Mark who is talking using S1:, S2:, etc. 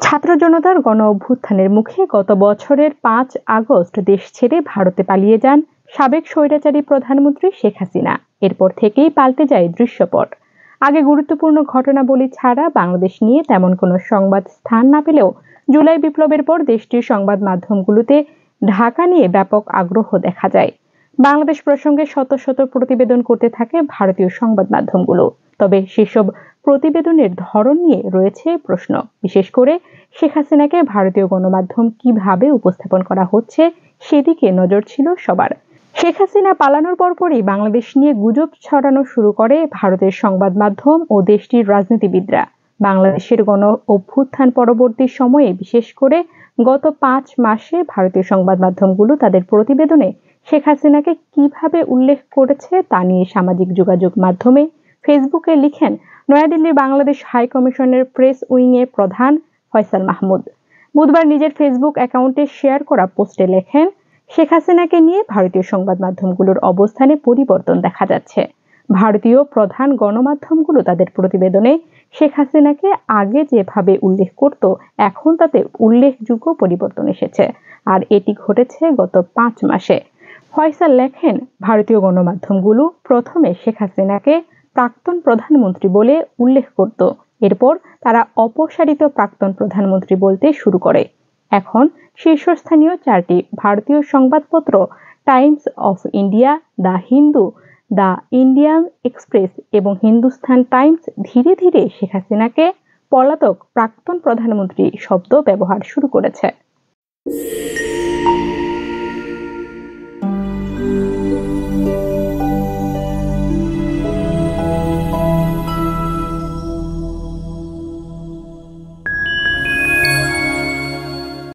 S1: ছাত্র জনতার গণ অভ্যুত্থানের মুখে গত বছরের ৫ আগস্ট দেশ ছেড়ে ভারতে পালিয়ে যান সাবেক স্বৈরাচারী প্রধানমন্ত্রী শেখ হাসিনা। এরপর থেকেই পাল্টে যায় দৃশ্যপট। আগে গুরুত্বপূর্ণ ঘটনাবলী ছাড়া বাংলাদেশ নিয়ে তেমন কোনো সংবাদ স্থান না পেলেও জুলাই বিপ্লবের পর দেশটির সংবাদ মাধ্যমগুলোতে ঢাকা নিয়ে ব্যাপক আগ্রহ দেখা যায়। বাংলাদেশ প্রসঙ্গে শত শত প্রতিবেদন করতে থাকে ভারতীয় সংবাদ মাধ্যমগুলো। তবে সেসব প্রতিবেদনের ধরন নিয়ে রয়েছে প্রশ্ন। বিশেষ করে শেখ হাসিনাকে ভারতীয় গণমাধ্যম কিভাবে উপস্থাপন করা হচ্ছে সেদিকে নজর ছিল সবার। শেখ হাসিনা পালানোর পরপরই বাংলাদেশ নিয়ে গুজব ছড়ানো শুরু করে ভারতের সংবাদ মাধ্যম ও দেশটির রাজনীতিবিদরা। বাংলাদেশের গণ অভ্যুত্থান পরবর্তী সময়ে বিশেষ করে গত ৫ মাসে ভারতীয় সংবাদ মাধ্যমগুলো তাদের প্রতিবেদনে শেখ হাসিনাকে কিভাবে উল্লেখ করেছে তা নিয়ে সামাজিক যোগাযোগ মাধ্যমে ফেসবুকে লিখেন নয়াদিল্লির বাংলাদেশ হাই কমিশনের প্রেস উইং এর প্রধান ফয়সাল মাহমুদ। বুধবার নিজের ফেসবুক অ্যাকাউন্টে শেয়ার করা পোস্টে লেখেন, শেখ হাসিনাকে নিয়ে ভারতীয় সংবাদ মাধ্যমগুলোর অবস্থানে পরিবর্তন দেখা যাচ্ছে। ভারতীয় প্রধান গণমাধ্যমগুলো তাদের প্রতিবেদনে শেখ হাসিনাকে আগে যেভাবে উল্লেখ করত, এখন তাতে উল্লেখযোগ্য পরিবর্তন এসেছে, আর এটি ঘটেছে গত ৫ মাসে। ফয়সাল লেখেন, ভারতীয় গণমাধ্যমগুলো প্রথমে শেখ হাসিনাকে প্রাক্তন প্রধানমন্ত্রী বলে উল্লেখ করত, এরপর তারা অপসারিত প্রাক্তন প্রধানমন্ত্রী বলতে শুরু করে। এখন শীর্ষস্থানীয় 4টি ভারতীয় সংবাদপত্র Times of India, the Hindu, the Indian express এবং হিন্দুস্তান টাইমস ধীরে ধীরে শেখ হাসিনাকে পলাতক প্রাক্তন প্রধানমন্ত্রী শব্দ ব্যবহার শুরু করেছে।